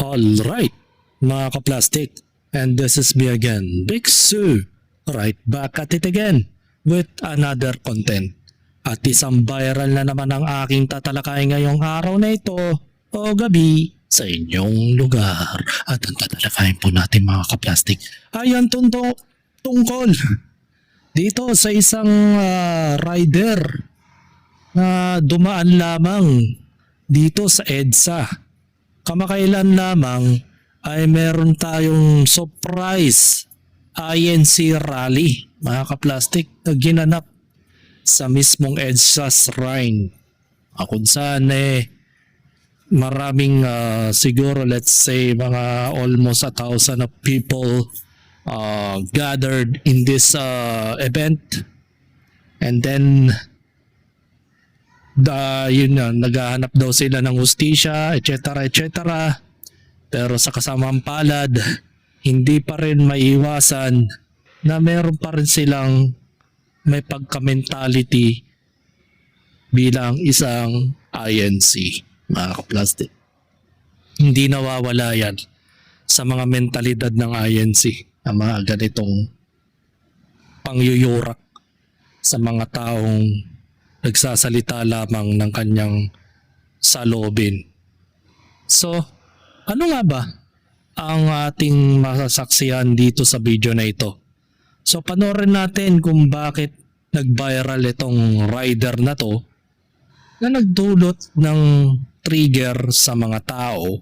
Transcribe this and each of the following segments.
Alright, mga kaplastic, and this is me again, Big Sue, right back at it again with another content. At isang viral na naman ang aking tatalakay ngayong araw na ito o gabi sa inyong lugar. At ang tatalakayin po natin mga kaplastic ay ang tungkol dito sa isang rider na dumaan lamang dito sa EDSA. Kamakailan lamang ay meron tayong surprise INC rally mga kaplastik na ginanap sa mismong EDSA Shrine. Kung saan maraming siguro let's say mga almost 1,000 of people gathered in this event, and then yun na, naghahanap daw sila ng hustisya, etc. etc. Pero sa kasamang palad, hindi pa rin maiiwasan na meron pa rin silang may pagka-mentality bilang isang INC, mga kaplastic. Hindi nawawala yan sa mga mentalidad ng INC, ang mga ganitong pangyuyurak sa mga taong nagsasalita lamang ng kanyang salobin. So, ano nga ba ang ating masasaksihan dito sa video na ito? So, panoorin natin kung bakit nag-viral itong rider na to na nagdulot ng trigger sa mga tao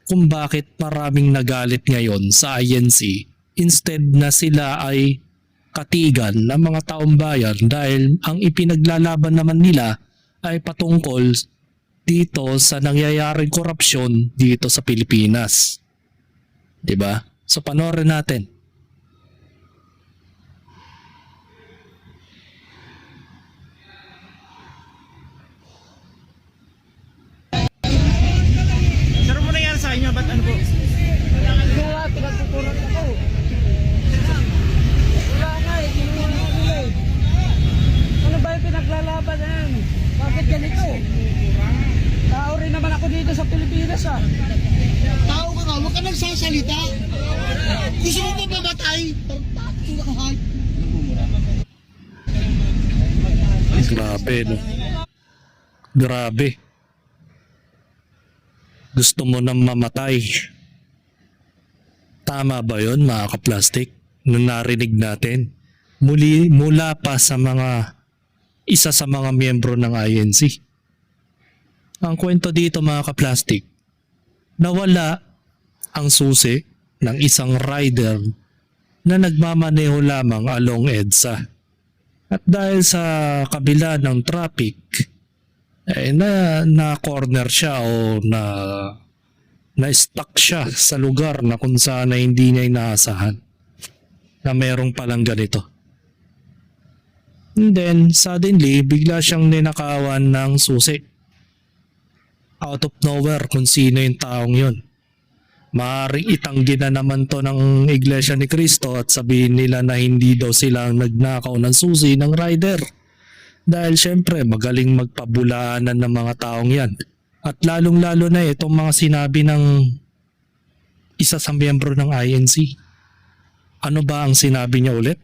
kung bakit maraming nagalit ngayon sa INC instead na sila ay katigan ng mga taong bayan dahil ang ipinaglalaban naman nila ay patungkol dito sa nangyayaring korupsyon dito sa Pilipinas. 'Di ba? So panoorin natin. Sir, mo nangyari sa inyo? Ba't ano po? Wala, pinagkukuran ako. Wala nga eh, kinuha na nila eh. Ano ba yung pinaglalaban na yan? Bakit ganito? Tao rin naman ako dito sa Pilipinas ah. Tao ka nga, huwag ka nagsasalita. Gusto mo ba mamatay? Grabe, no? Grabe. Gusto mo nang mamatay. Tama ba yun mga kaplastik? Nung narinig natin mula pa sa isa sa mga miyembro ng INC. Ang kwento dito mga kaplastik, nawala ang susi ng isang rider na nagmamaneho lamang along EDSA. At dahil sa kabila ng traffic, na corner siya o na-stuck siya sa lugar na kung saan na hindi niya inaasahan na merong palang ganito. And then, suddenly, bigla siyang ninakawan ng susi. Out of nowhere kung sino yung taong yun. Maaaring itanggi na naman to ng Iglesia ni Cristo at sabihin nila na hindi daw silang nagnakaw ng susi ng rider. Dahil syempre magaling magpabulaanan ng mga taong yan. At lalong-lalo na itong mga sinabi ng isa sa miyembro ng INC. Ano ba ang sinabi niya ulit?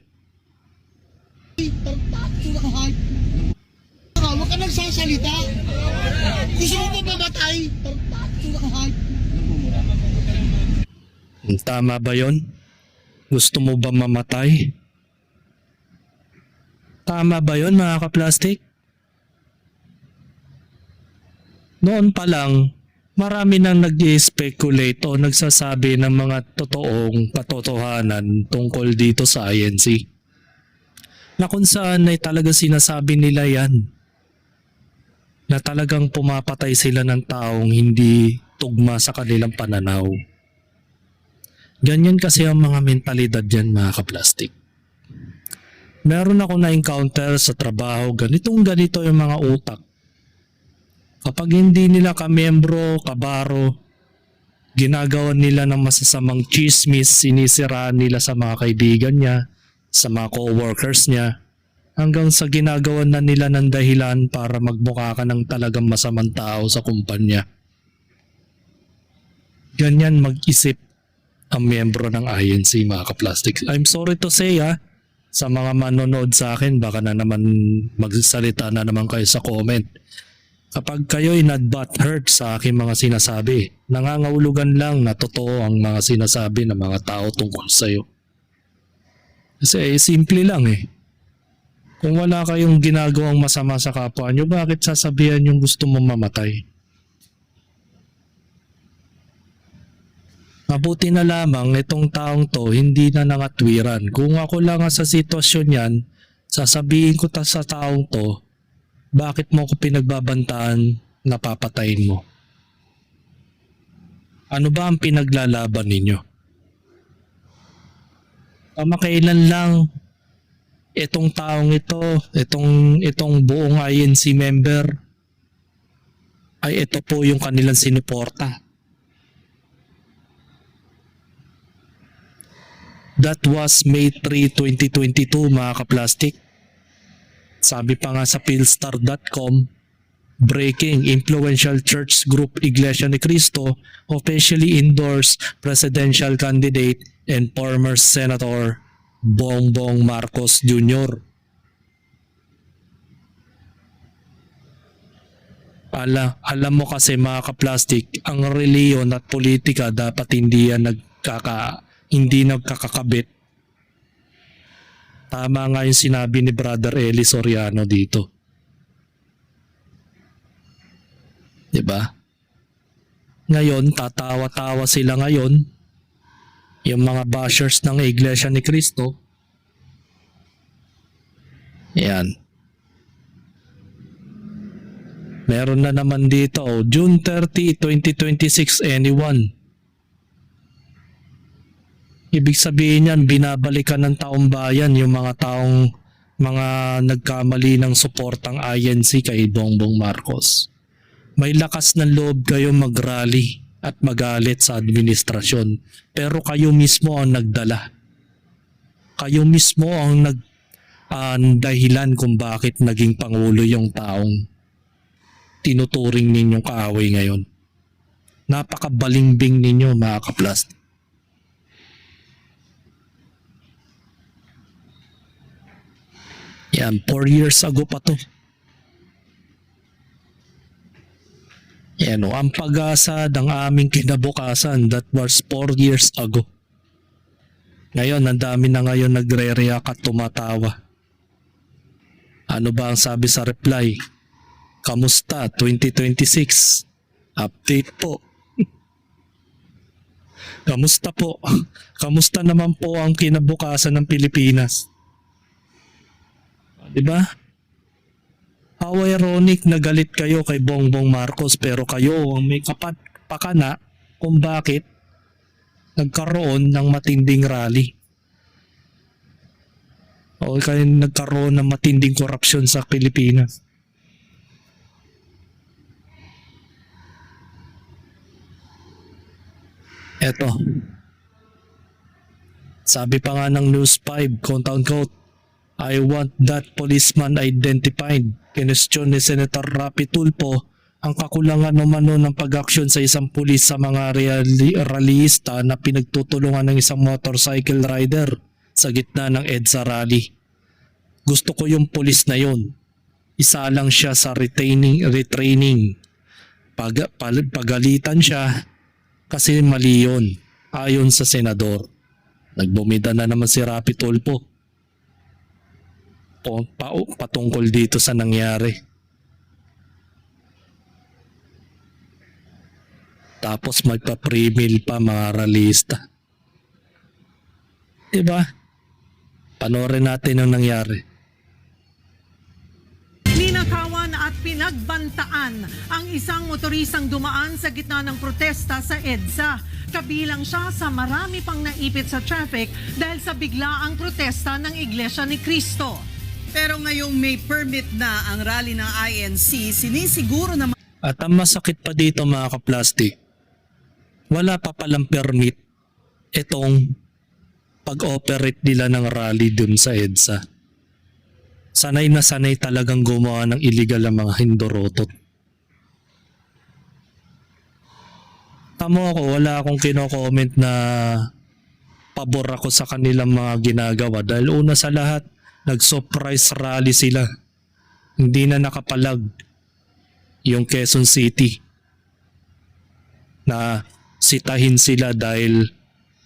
Huwag ka nagsasalita. Gusto mo ba mamatay? Tama ba yon? Gusto mo ba mamatay? Tama ba yon mga kaplastik? Noon pa lang, marami nang nag-i-speculate o nagsasabi ng mga totoong katotohanan tungkol dito sa INC. Na kung saan ay talaga sinasabi nila yan. Na talagang pumapatay sila ng taong hindi tugma sa kanilang pananaw. Ganyan kasi ang mga mentalidad yan mga kaplastik. Meron ako na-encounter sa trabaho, ganito yung mga utak. Kapag hindi nila kamiyembro, kabaro, ginagawan nila ng masasamang chismis, sinisiraan nila sa mga kaibigan niya, sa mga co-workers niya, hanggang sa ginagawan na nila ng dahilan para magmukha ka ng talagang masamang tao sa kumpanya. ganyan mag-isip ang miyembro ng INC, mga ka-plastic. I'm sorry to say sa mga manonood sa akin, baka na naman magsalita na naman kayo sa comment. Kapag kayo'y not-butthurt sa aking mga sinasabi, nangangahulugan lang na totoo ang mga sinasabi ng mga tao tungkol sa'yo. Kasi simple lang Kung wala kayong ginagawang masama sa kapwa nyo, bakit sasabihan yung gusto mong mamatay? Mabuti na lamang itong taong to hindi na nangatwiran. Kung ako lang sa sitwasyon yan, sasabihin ko sa taong to, bakit mo ko pinagbabantaan na papatayin mo? Ano ba ang pinaglalaban ninyo? Kamakailan lang itong taong ito, itong buong INC member, ay ito po yung kanilang sinuporta. That was May 3, 2022, mga ka-plastic. Sabi pa nga sa philstar.com, breaking, influential church group Iglesia ni Cristo officially endorsed presidential candidate and former Senator Bongbong Marcos Jr. Alam mo kasi, mga ka-plastic, ang reliyon at politika dapat hindi nagkakakabit. Tama nga yung sinabi ni Brother Eli Soriano dito. Diba? Ngayon, tatawa-tawa sila ngayon. Yung mga bashers ng Iglesia ni Cristo. Yan. Meron na naman dito, June 30, 2026, anyone. Ibig sabihin yan, binabalikan ng taong bayan yung mga nagkamali ng suportang INC kay Bongbong Marcos. May lakas ng loob kayo mag-rally at magalit sa administrasyon, pero kayo mismo ang nagdala. Kayo mismo ang dahilan kung bakit naging pangulo yung taong tinuturing ninyong kaaway ngayon. Napakabalimbing ninyo, mga ka-plastic. Yan, 4 years ago pa to. Yan ang pag-asa ng aming kinabukasan, that was 4 years ago. Ngayon, ang dami na ngayon nagre-react at tumatawa. Ano ba ang sabi sa reply? Kamusta 2026? Update po. Kamusta po? Kamusta naman po ang kinabukasan ng Pilipinas? Diba? How ironic na galit kayo kay Bongbong Marcos, pero kayo ang may pakana kung bakit nagkaroon ng matinding rally. O kayo nagkaroon ng matinding korupsyon sa Pilipinas. Eto. Sabi pa nga ng News 5, quote-unquote, I want that policeman identified. Kinestyon ni Senator Rapi Tulfo ang kakulangan umano ng pag-aksyon sa isang pulis sa mga rallyista na pinagtutulungan ng isang motorcycle rider sa gitna ng EDSA rally. Gusto ko yung pulis na yon. Isa lang siya sa retraining. Pagalitan siya kasi mali yun, ayon sa senador. Nagbumida na naman si Rapi Tulfo patungkol dito sa nangyari. Tapos magpa-pre-mill pa mga rallyista. Diba? Panoorin natin ang nangyari. Ninakawan at pinagbantaan ang isang motorisang dumaan sa gitna ng protesta sa EDSA. Kabilang siya sa marami pang naipit sa traffic dahil sa biglaang protesta ng Iglesia ni Cristo. Pero ngayong may permit na ang rally ng INC, sinisiguro na... At ang masakit pa dito, mga ka-plastic, wala pa palang permit itong pag-operate nila ng rally dun sa EDSA. Sanay na sanay talagang gumawa ng illegal ang mga hindorotot. Tamo ako, wala akong kino-comment na pabor ako sa kanilang mga ginagawa dahil una sa lahat, nag-surprise rally sila. Hindi na nakapalag yung Quezon City na sitahin sila dahil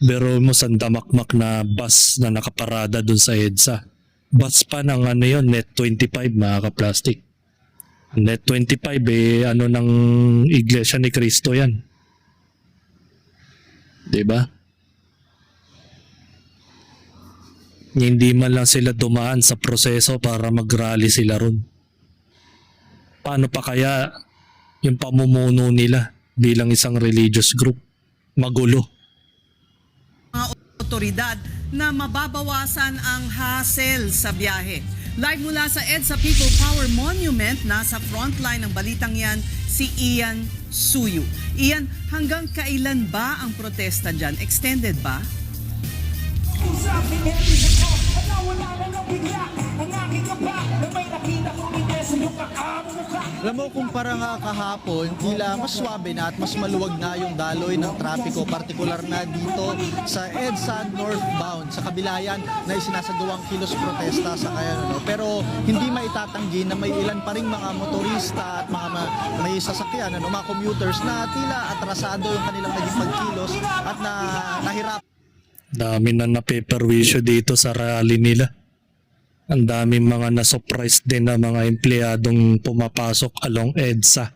biro mo sandamakmak na bus na nakaparada dun sa EDSA. Bus pa ng ano yun, Net 25 mga ka-plastic. Net 25 ano ng Iglesia ni Cristo yan. Diba? Hindi man lang sila dumaan sa proseso para mag-rally sila ron. Paano pa kaya yung pamumuno nila bilang isang religious group? Magulo. Mga otoridad na mababawasan ang hassle sa biyahe. Live mula sa EDSA People Power Monument, nasa frontline ng balitang yan, si Ian Suyu. Ian, hanggang kailan ba ang protesta dyan? Extended ba? Alam mo, kumpara nga kahapon, tila mas swabe na at mas maluwag na yung daloy ng trapiko, partikular na dito sa EDSA northbound, sa kabilayan na isinasagawang kilos protesta sa kayan. Pero hindi maitatanggi na may ilan pa ring mga motorista at mga may sasakyan, mga commuters na tila atrasado yung kanilang naging pagkilos at nahirap. Dami na napeperwisyo dito sa rally nila. Ang daming mga na-surprise din na mga empleyadong pumapasok along EDSA.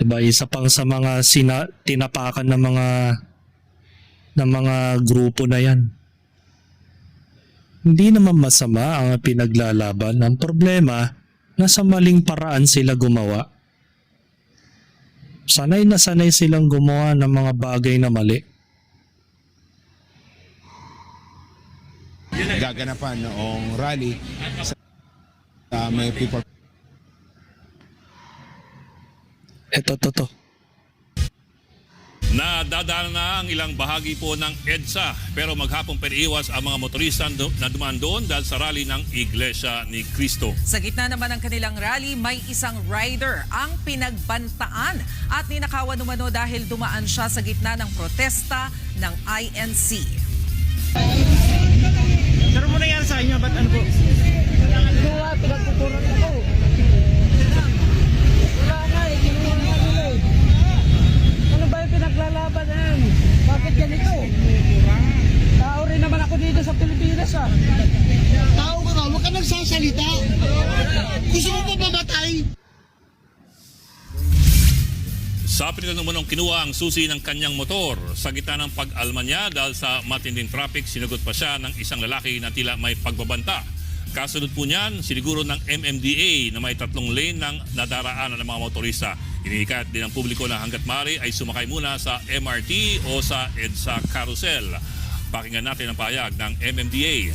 Diba, isa pang sa mga tinapakan ng mga grupo na yan. Hindi naman masama ang pinaglalaban. Ang problema, nasa maling paraan sila gumawa. Sanay na sanay silang gumawa ng mga bagay na mali. Gaganapan noong rally sa may people. Ito. Nadadaan na ang ilang bahagi po ng EDSA pero maghapong piniiwas ang mga motorista na dumaan doon dahil sa rally ng Iglesia ni Cristo. Sa gitna naman ng kanilang rally, may isang rider ang pinagbantaan at ninakawan umano dahil dumaan siya sa gitna ng protesta ng INC. Sir, ano nangyari sa inyo? Ba't ano po? Kinuha, pinagkukuran ako. Wala nga eh, kinuha nga nila eh. Ano ba yung pinaglalaban yan? Bakit ganito? Tao rin naman ako dito sa Pilipinas ah. Tao ka nga, huwag ka nagsasalita. Gusto mo pa mamatay? Sa pinilang naman kinuha ang susi ng kanyang motor. Sa gitna ng pag-alma niya dahil sa matinding traffic, sinagot pa siya ng isang lalaki na tila may pagbabanta. Kasunod po niyan, siniguro ng MMDA na may 3 lane ng nadaraanan ng mga motorista. Inihikat din ang publiko na hanggat maaari ay sumakay muna sa MRT o sa EDSA Carousel. Pakinggan natin ang pahayag ng MMDA.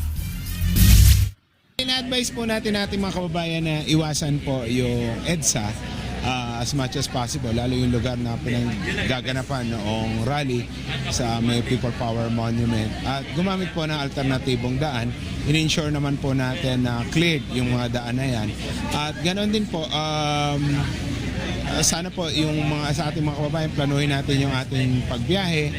In-advise po natin mga kababayan na iwasan po yung EDSA as much as possible, lalo yung lugar na pinanggaganapan noong rally sa may People Power Monument. At gumamit po ng alternatibong daan. In-ensure naman po natin na cleared yung mga daan na yan. At ganoon din po, sana po yung sa ating mga kababayan, planuhin natin yung ating pagbiyahe.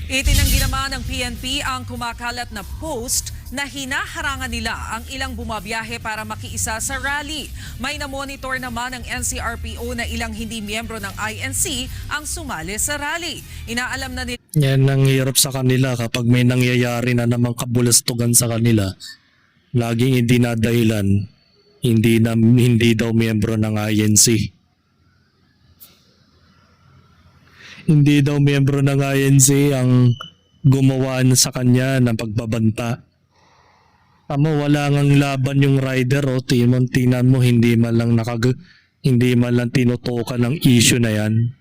Itinanggi naman ng PNP ang kumakalat na post na hinaharangan nila ang ilang bumabiyahe para makiisa sa rally. May na-monitor naman ng NCRPO na ilang hindi miyembro ng INC ang sumali sa rally. Inaalam na nila. Yan ang hirap sa kanila kapag may nangyayari na namang kabulastugan sa kanila. Laging hindi na dahilan, hindi daw miyembro ng INC. Hindi daw miyembro ng INC ang gumawa sa kanya ng pagbabanta. Wala ngang laban yung rider o tingnan mo hindi man lang tinutukan ng issue na yan.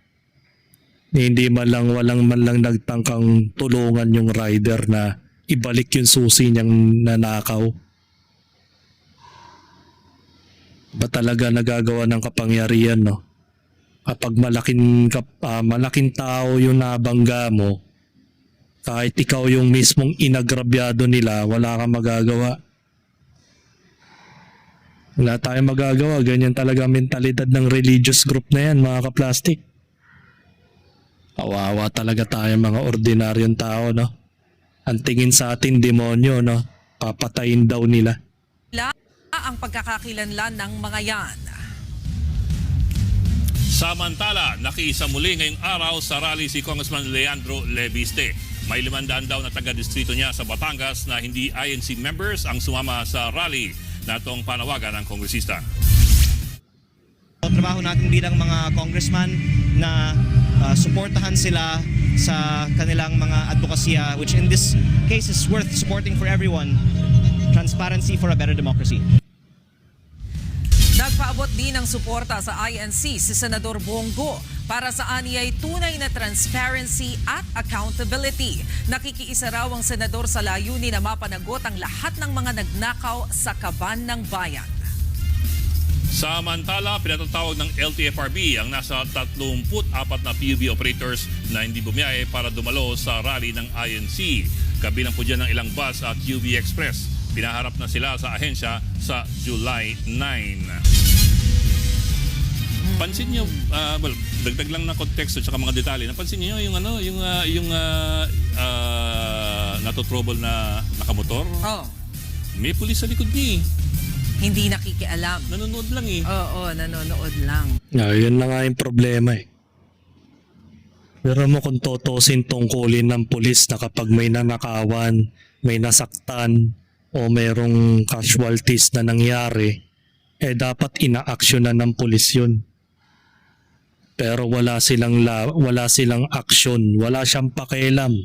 Walang man lang nagtangkang tulungan yung rider na ibalik yung susi niyang nanakaw. Ba talaga nagagawa ng kapangyarihan, no? Kapag malaking tao yung nabangga mo, kahit ikaw yung mismong inagrabyado nila, wala kang magagawa. Wala tayong magagawa. Ganyan talaga mentalidad ng religious group na yan, mga ka-plastic. Kawawa talaga tayo mga ordinaryong tao, no? Ang tingin sa atin demonyo, no? Papatayin daw nila. Ang pagkakakilanlan ng mga yan. Samantala, nakiisa muli ngayong araw sa rally si Congressman Leandro Leviste. May 500 daw na taga-distrito niya sa Batangas na hindi INC members ang sumama sa rally na itong panawagan ng kongresista. Trabaho natin bilang mga congressman na suportahan sila sa kanilang mga advokasya, which in this case is worth supporting for everyone. Transparency for a better democracy. Nagpaabot din ng suporta sa INC si Senador Bongo para sa aniyay tunay na transparency at accountability. Nakikiisa raw ang senador sa layunin na mapanagot ang lahat ng mga nagnakaw sa kaban ng bayan. Samantala, pinatatawag ng LTFRB ang nasa 34 na PUV operators na hindi bumiyahe para dumalo sa rally ng INC. Kabilang po dyan ng ilang bus at UV Express. Pinaharap na sila sa ahensya sa July 9. Pansin niyo, dagdag lang na konteksto at mga detalye. Napansin niyo yung natotrouble na nakamotor? Oh, May pulis sa likod niya. hindi nakikialam. Nanonood lang eh. Oo, nanonood lang. Yun na nga yung problema eh. Pero mo kung totosin tungkulin ng pulis na kapag may nanakawan, may nasaktan, o merong casualties na nangyari, dapat ina-actionan ng pulis yun. Pero wala silang action, wala siyang pakialam.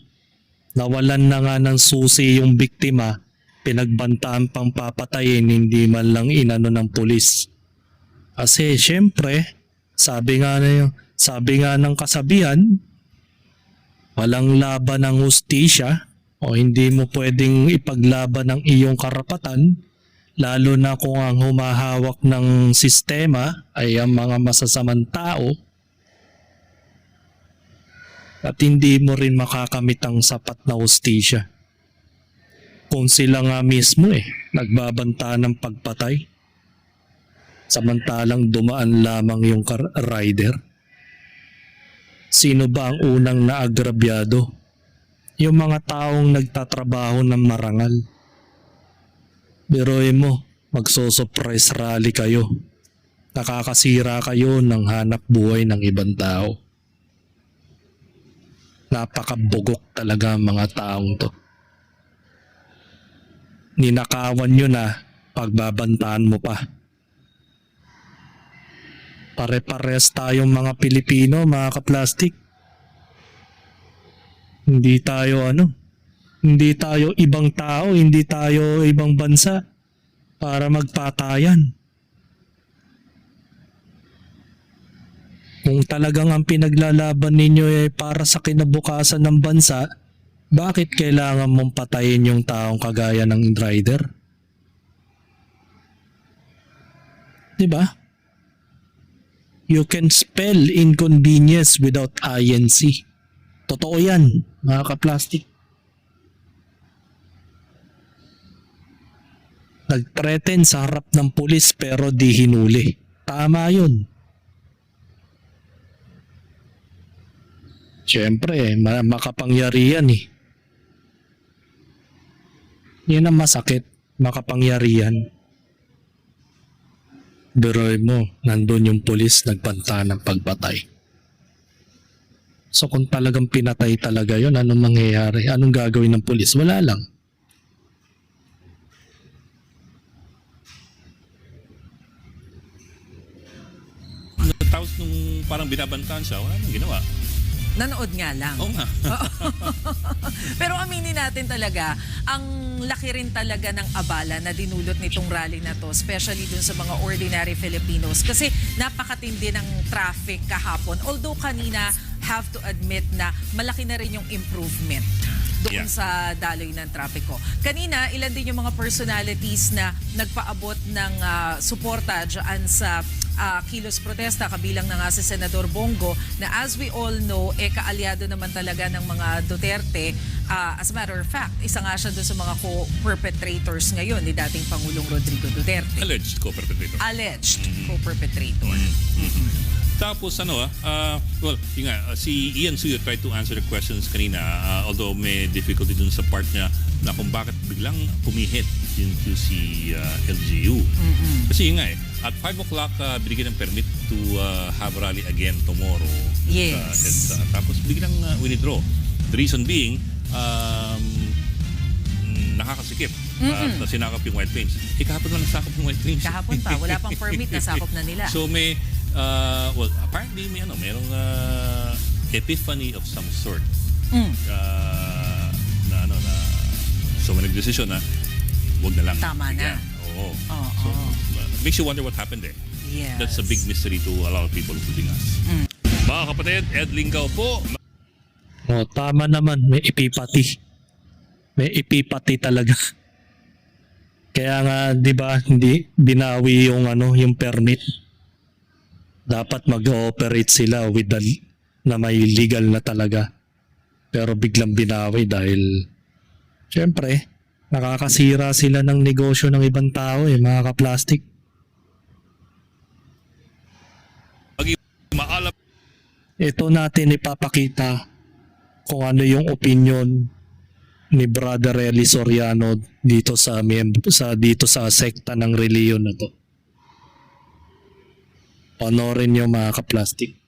Nawalan na nga ng susi yung biktima, pinagbantaan pang papatayin, hindi man lang inano ng pulis. Kasi syempre, sabi nga ng kasabihan, walang laban ng hustisya, o hindi mo pwedeng ipaglaban ang iyong karapatan, lalo na kung ang humahawak ng sistema ay ang mga masasamang tao, at hindi mo rin makakamit ang sapat na hustisya. Kung sila nga mismo nagbabanta ng pagpatay, samantalang dumaan lamang yung rider. Sino ba ang unang naagrabyado? Yung mga taong nagtatrabaho ng marangal. Biruin mo, magso-surprise rally kayo. Nakakasira kayo ng hanap buhay ng ibang tao. Napakabugok talaga ang mga taong to. Ninakawan nyo na, pagbabantaan mo pa. Pare-pares tayong mga Pilipino, mga kaplastik. Hindi tayo ibang tao, hindi tayo ibang bansa para magpatayan. Kung talagang ang pinaglalaban ninyo ay para sa kinabukasan ng bansa, bakit kailangan mong patayin yung taong kagaya ng rider? Diba? You can spell inconvenience without INC. Totoo yan, mga kaplastik. Nag-threaten sa harap ng pulis pero di hinuli. Tama yun. Siyempre, makapangyarihan eh. Yan ang masakit, makapangyarihan. Biruin mo, nandun yung pulis nagbanta ng pagpatay. So kung talagang pinatay talaga yun, anong mangyayari? Anong gagawin ng pulis? Wala lang. Tapos nung parang binabantaan siya, wala nang ginawa. Nanood nga lang. Oo nga. Pero aminin natin talaga, ang laki rin talaga ng abala na dinulot nitong rally na to, especially dun sa mga ordinary Filipinos. Kasi napakatindi ng traffic kahapon. Although kanina, have to admit na malaki na rin yung improvement doon sa daloy ng trapiko. Kanina, ilan din yung mga personalities na nagpaabot ng suporta dyan sa kilos protesta, kabilang na nga si Senador Bongo, na as we all know, kaalyado naman talaga ng mga Duterte. As a matter of fact, isa nga siya doon sa mga co-perpetrators ngayon ni dating Pangulong Rodrigo Duterte. Alleged co-perpetrator. Alleged co-perpetrator. Tapos well, yun nga, si Ian Suyo tried to answer the questions kanina, although may difficulty dun sa part niya na kung bakit biglang pumihit into si LGU. Kasi yun nga at 5 o'clock binigyan ng permit to have rally again tomorrow. Yes. Tapos biglang withdraw. The reason being, nakakasikip at sinakop yung White Plains. Kahapon na nasakop yung White Plains. Kahapon pa, wala pang permit, nasakop na nila. So may well, apparently merong epiphany of some sort. So may nagdesisyon na wag na lang. Tama na. Oo. So makes you wonder what happened there. Yes. That's a big mystery to a lot of people, including us. Mga kapatid, Ed Lingaw po. Tama naman, may ipipati. May ipipati talaga. Kaya nga, 'di ba, hindi binawi yung yung permit. Dapat mag-ooperate sila with na may legal na talaga. Pero biglang binawi dahil syempre, nakakasira sila ng negosyo ng ibang tao mga ka-plastic. Maalam Ito natin ipapakita kung ano yung opinion ni Brother Eli Soriano dito sa sekta ng reliyon na to. Panorin nyo mga ka-plastic.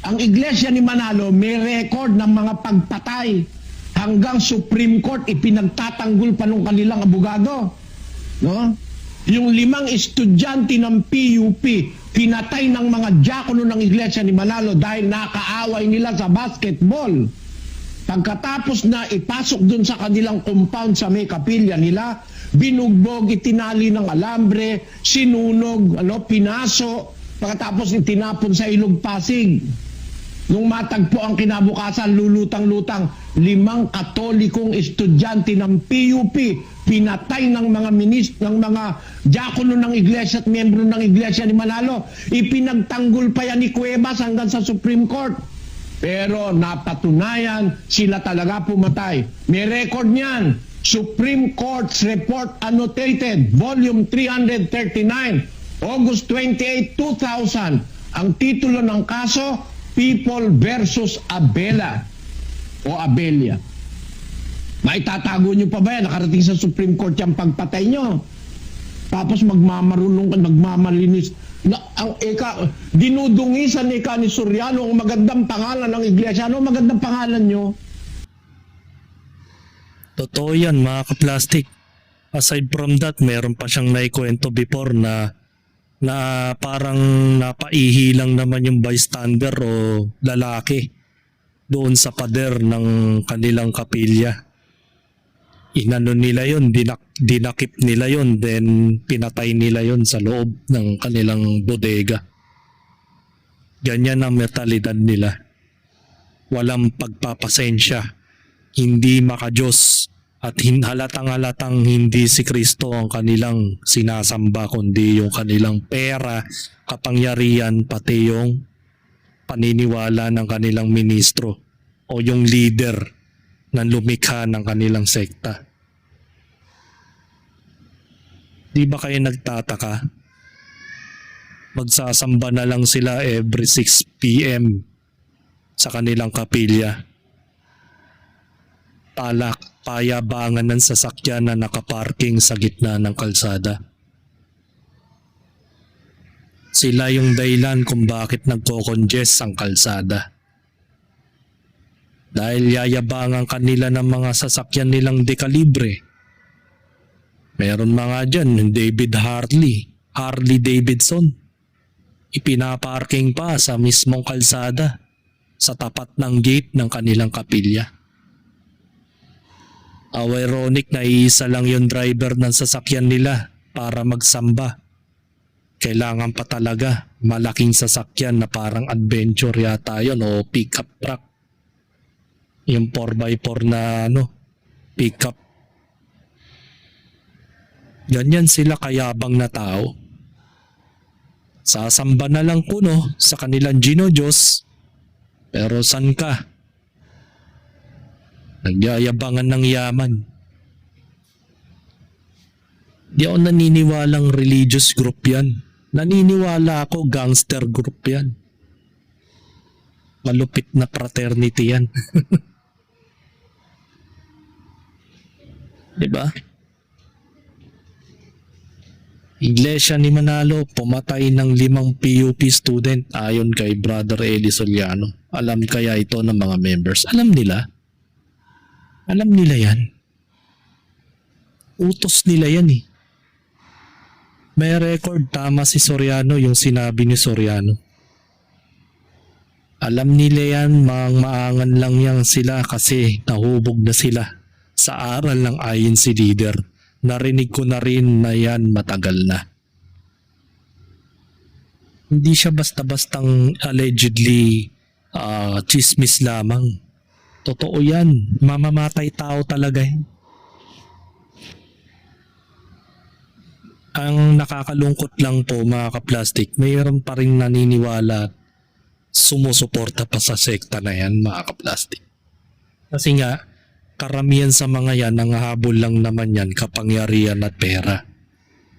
Ang Iglesia ni Manalo may record ng mga pagpatay hanggang Supreme Court ipinagtatanggol pa nung kanilang abogado. No? Yung 5 estudyante ng PUP pinatay ng mga diakono ng Iglesia ni Manalo dahil nakaaway nila sa basketball. Pagkatapos na ipasok dun sa kanilang compound sa may kapilya nila, binugbog, itinali ng alambre, sinunog, pinaso, pagkatapos itinapon sa Ilog Pasig. Nung matagpo ang kinabukasan, lulutang-lutang, 5 katolikong estudyante ng PUP pinatay ng mga diakono ng iglesia at miyembro ng iglesia ni Manalo. Ipinagtanggol pa yan ni Cuevas hanggang sa Supreme Court. Pero napatunayan, sila talaga pumatay. May record niyan. Supreme Court's Report Annotated, Volume 339, August 28, 2000. Ang titulo ng kaso, People versus Abela o Abelia. Maitatago nyo pa ba yan? Nakarating sa Supreme Court yung pagpatay nyo. Tapos magmamarunong ka, magmamalinis. Dinudungisan ni Soriano ang magandang pangalan ng iglesia. Ano ang magandang pangalan nyo? Totoo yan mga ka-plastic. Aside from that, meron pa siyang naikwento before na parang napaihi lang naman yung bystander o lalaki doon sa pader ng kanilang kapilya. Inano nila yun, dinakip nila yun, then pinatay nila yun sa loob ng kanilang bodega. Ganyan ang mentalidad nila. Walang pagpapasensya, hindi makadiyos, at halatang-halatang hindi si Kristo ang kanilang sinasamba, kundi yung kanilang pera, kapangyarihan, pati yung paniniwala ng kanilang ministro o yung leader ng lumikha ng kanilang sekta. Di ba kayo nagtataka? Magsasamba na lang sila every 6 p.m. sa kanilang kapilya. Payabangan ng sasakyan na nakaparking sa gitna ng kalsada. Sila yung dahilan kung bakit nagko-congest ang kalsada. Dahil yayabangan kanila ng mga sasakyan nilang dekalibre. Meron mga dyan, David Harley Davidson. Ipinaparking pa sa mismong kalsada, sa tapat ng gate ng kanilang kapilya. Ironic na iisa lang yung driver ng sasakyan nila para magsamba. Kailangan pa talaga malaking sasakyan na parang adventure yata yun o pickup truck. Yung 4x4 na pickup. Ganyan sila kayabang na tao. Sasamba na lang kuno sa kanilang Diyos. Pero san ka? Nagyayabangan ng yaman. Di ako naniniwalang religious group yan. Naniniwala ako gangster group yan. Malupit na fraternity yan. Diba? Iglesia ni Manalo pumatay ng 5 PUP student ayon kay Brother Eli Soliano. Alam kaya ito ng mga members? Alam nila? Alam nila yan. Utos nila yan eh. May record, tama si Soriano yung sinabi ni Soriano. Alam nila yan, maangan lang yan sila kasi nahubog na sila sa aral ng INC leader. Narinig ko na rin na yan matagal na. Hindi siya basta-bastang allegedly chismis lamang. Totoo yan, mamamatay tao talaga yan. Ang nakakalungkot lang po mga kaplastik, mayroon pa rin naniniwala at sumusuporta pa sa sekta na yan mga kaplastik. Kasi nga, karamihan sa mga yan, ang habol lang naman yan, kapangyarihan at pera.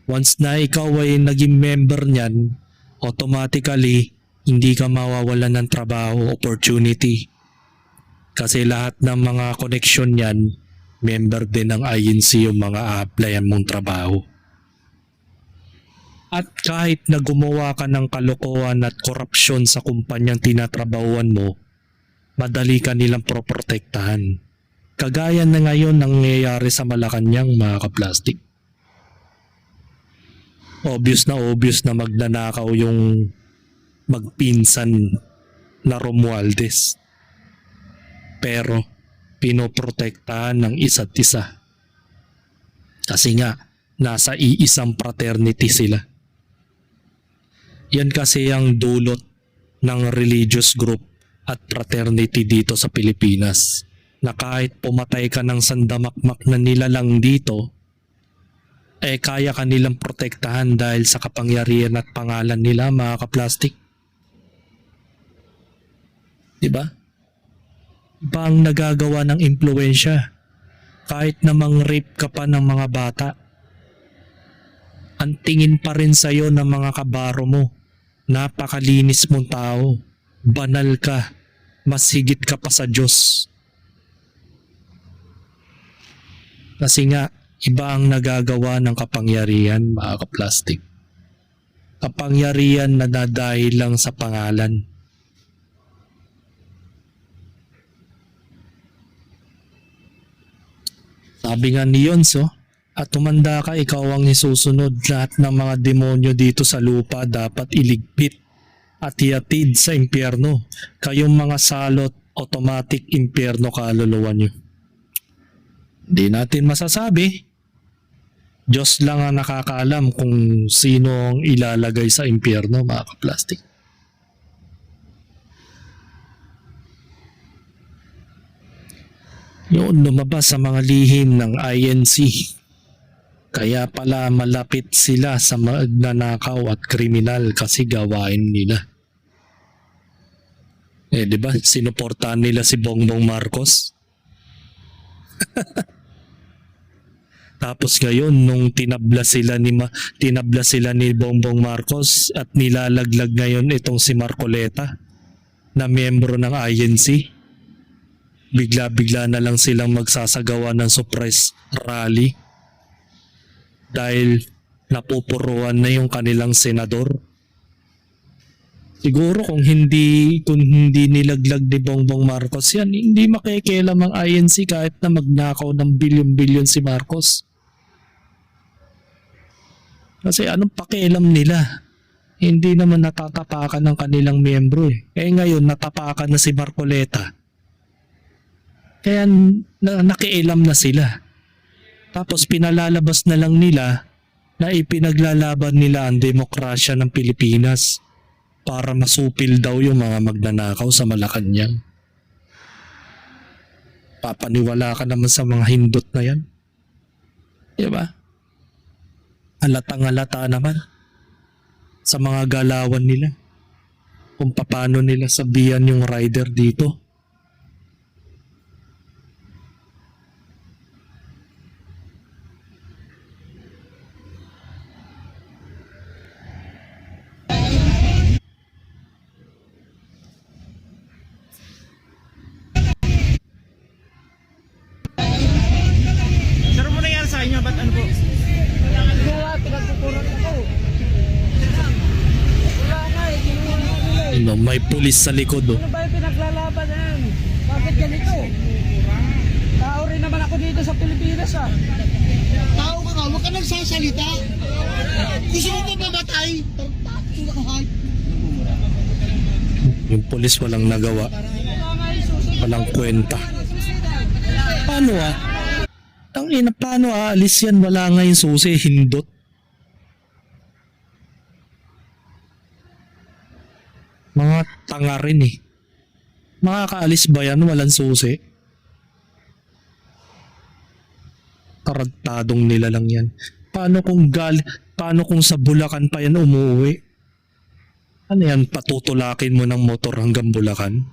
Once na ikaw ay naging member niyan, automatically, hindi ka mawawalan ng trabaho, opportunity. Kasi lahat ng mga connection niyan, member din ng INC yung mga applyan mong trabaho. At kahit na gumawa ka ng kalokohan at korupsyon sa kumpanyang tinatrabahuan mo, madali ka nilang proprotektahan. Kagaya na ngayon nangyayari sa Malacanang mga kaplastik. Obvious na magnanakaw yung magpinsan na Romualdez. Pero pinoprotektahan ng isa't isa. Kasi nga, nasa iisang fraternity sila. Yan kasi ang dulot ng religious group at fraternity dito sa Pilipinas. Na kahit pumatay ka ng sandamakmak na nilalang dito, kaya ka nilang protektahan dahil sa kapangyarihan at pangalan nila mga kaplastik. Diba? Iba ang nagagawa ng impluensya. Kahit namang rape ka pa ng mga bata, ang tingin pa rin sa'yo ng mga kabaro mo, napakalinis mong tao, banal ka, mas higit ka pa sa Diyos. Kasi nga, iba ang nagagawa ng kapangyarihan, mga kaplastik. Kapangyarihan na dahil lang sa pangalan. Sabi nga ni Yonso, at tumanda ka, ikaw ang isusunod. Lahat ng mga demonyo dito sa lupa dapat iligpit at iatid sa impyerno. Kayong mga salot, automatic impyerno kaluluwa nyo. Di natin masasabi. Diyos lang ang nakakaalam kung sino ang ilalagay sa impyerno, mga kaplastik. Yun, lumabas sa mga lihim ng INC. Kaya pala malapit sila sa magnanakaw at kriminal kasi gawain nila. Di ba? Sinuportahan nila si Bongbong Marcos. Tapos ngayon nung tinabla sila ni Bongbong Marcos at nilalaglag ngayon itong si Marcoleta na miyembro ng INC. Bigla-bigla na lang silang magsasagawa ng surprise rally. Dahil napupuruan na yung kanilang senador. Siguro kung hindi nilaglag ni Bongbong Marcos yan, hindi makikialam ang INC kahit na magnakaw ng bilyon-bilyon si Marcos. Kasi anong pakialam nila? Hindi naman natatapakan ng kanilang miyembro eh. Ngayon natapakan na si Marcoleta. Kaya nakialam na sila. Tapos pinalalabas na lang nila na ipinaglalaban nila ang demokrasya ng Pilipinas para masupil daw yung mga magnanakaw sa Malacanang. Papaniwala ka naman sa mga hindot na yan. Diba? Halatang-halata naman sa mga galawan nila. Kung paano nila sabihan yung rider dito. May pulis sa likod. Oh. Ano ba yung pinaglalaban yan? Bakit ganito? Tao rin naman ako dito sa Pilipinas ah. Tao ka nga, huwag ka nagsasalita. Gusto mo ba mamatay? Yung pulis walang nagawa. Walang kwenta. Paano paano aalis yan? Wala nga yung susi, hindot. Mga tanga rin eh. Makakaalis ba yan? Walang susi. Tarantadong nila lang yan. Paano kung sa Bulacan pa yan umuwi? Ano yan? Patutulakin mo ng motor hanggang Bulacan?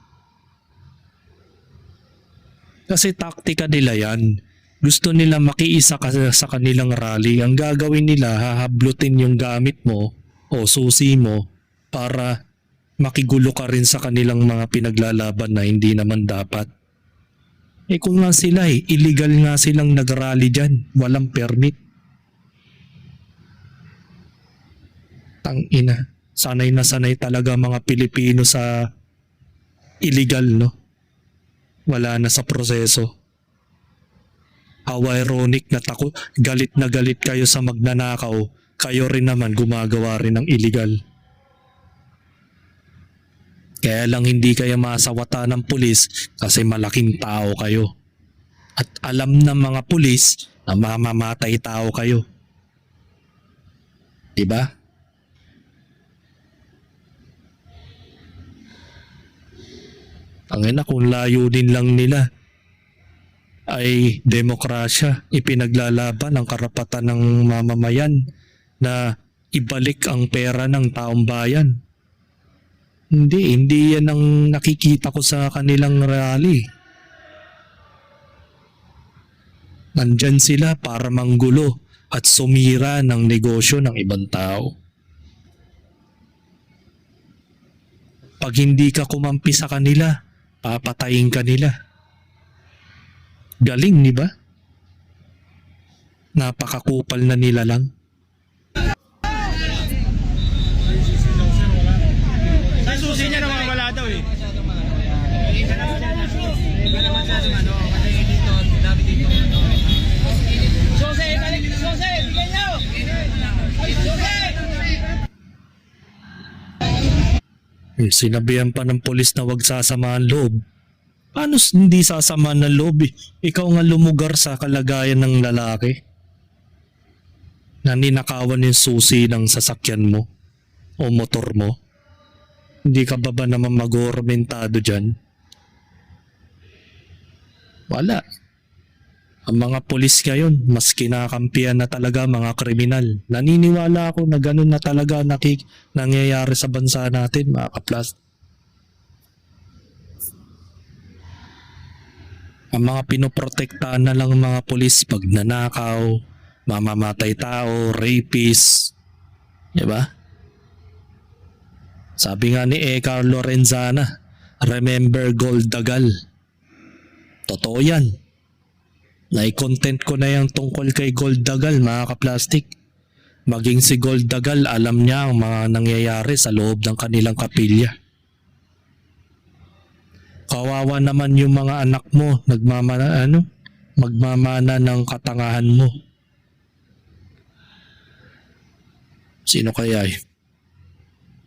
Kasi taktika nila yan. Gusto nila makiisa ka sa kanilang rally. Ang gagawin nila, hahablutin yung gamit mo o susi mo para makigulo ka rin sa kanilang mga pinaglalaban na hindi naman dapat. Kung nga sila illegal nga silang nag-rally dyan. Walang permit. Tangina. Sanay na sanay talaga mga Pilipino sa illegal, no? Wala na sa proseso. How ironic na galit na galit kayo sa magnanakaw, kayo rin naman gumagawa rin ng illegal. Kaya lang hindi kayo masawata ng pulis kasi malaking tao kayo. At alam ng mga pulis na mamamatay tao kayo. Diba? Ang ina, kung layunin lang nila ay demokrasya, ipinaglalaban ang karapatan ng mamamayan na ibalik ang pera ng taong bayan. Hindi yan ang nakikita ko sa kanilang rally. Nandyan sila para manggulo at sumira ng negosyo ng ibang tao. Pag hindi ka kumampi sa kanila, papatayin ka nila. Galing, di ba? Napakakupal na nila lang. Sa susi niya nawawala daw eh. Susi, balik! Susi! Bigyan niyo! Susi! Sinabihan pa ng pulis na wag sasamahan loob. Paano hindi sasamahan ng loob? Ikaw nga lumugar sa kalagayan ng lalaki. Na ninakawan yung susi ng sasakyan mo o motor mo. Hindi ka ba naman mag-ormentado dyan? Wala. Ang mga pulis ngayon, mas kinakampihan na talaga mga kriminal. Naniniwala ako na ganun na talaga nangyayari sa bansa natin, mga kaplas. Ang mga pinoprotektahan na lang mga pulis pag nanakaw, mamamatay tao, rapist. Diba? Sabi nga ni Eka Lorenzana, remember Goldagal. Totoo yan. Nai-content ko na yung tungkol kay Goldagal, mga kaplastik. Maging si Goldagal, alam niya ang mga nangyayari sa loob ng kanilang kapilya. Kawawa naman yung mga anak mo, magmamana ng katangahan mo. Sino kaya yun?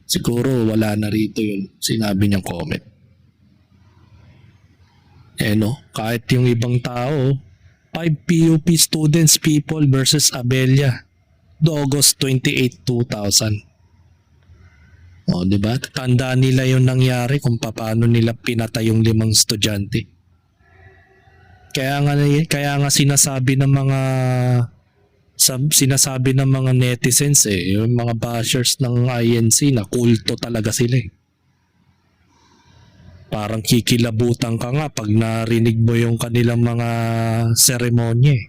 Siguro wala na rito yun, sinabi niyang comment. Kahit yung ibang tao, 5 PUP students people versus Abella, August 28, 2000. Diba? Tanda nila yung nangyari kung paano nila pinatay yung 5 estudyante. Kaya nga sinasabi ng mga netizens yung mga bashers ng INC na kulto talaga sila eh. Parang kikilabutan ka nga pag narinig mo yung kanilang mga seremonya eh.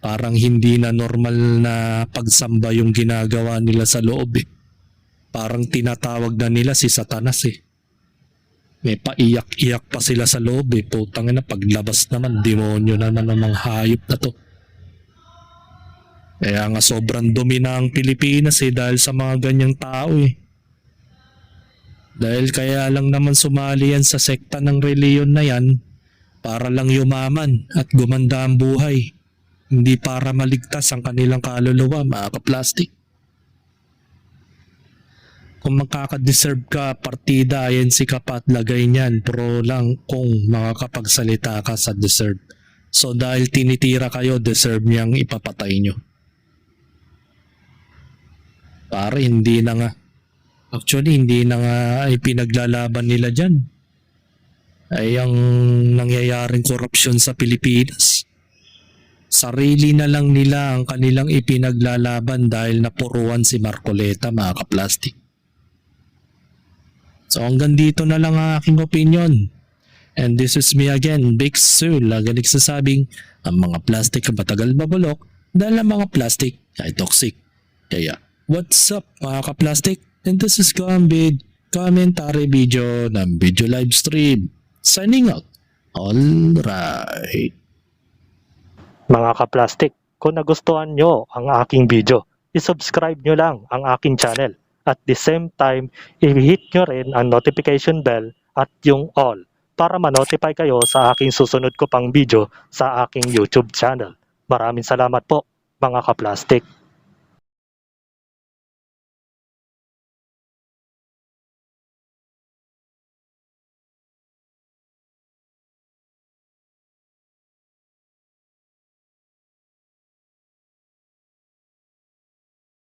Parang hindi na normal na pagsamba yung ginagawa nila sa loob eh. Parang tinatawag na nila si Satanas eh. May paiyak-iyak pa sila sa loob eh. Putang ina, paglabas naman, demonyo naman ang mga hayop na to. Kaya nga sobrang dumi na ang Pilipinas eh dahil sa mga ganyang tao eh. Dahil kaya lang naman sumali yan sa sekta ng reliyon na yan para lang yumaman at gumanda ang buhay. Hindi para maligtas ang kanilang kaluluwa, mga kaplastik. Kung makakadeserve ka, partida, INC ka pa at lagay niyan, pro lang kung makakapagsalita ka sa deserve. So dahil tinitira kayo, deserve niyang ipapatay nyo. Pare, hindi na nga. Actually, hindi na nga ipinaglalaban nila dyan. Ay ang nangyayaring korupsyon sa Pilipinas. Sarili na lang nila ang kanilang ipinaglalaban dahil napuruan si Marcoleta, mga kaplastik. So hanggang dito na lang ang aking opinion. And this is me again, Big Sue, lagi nagsasabing ang mga plastic ay matagal mabulok dahil ang mga plastic ay toxic. Kaya, what's up mga kaplastic? And this is Gambid, commentary video ng video live stream. Signing out. Alright. Mga kaplastik, kung nagustuhan nyo ang aking video, isubscribe nyo lang ang aking channel. At the same time, i-hit nyo rin ang notification bell at yung all para ma-notify kayo sa aking susunod ko pang video sa aking YouTube channel. Maraming salamat po mga kaplastik.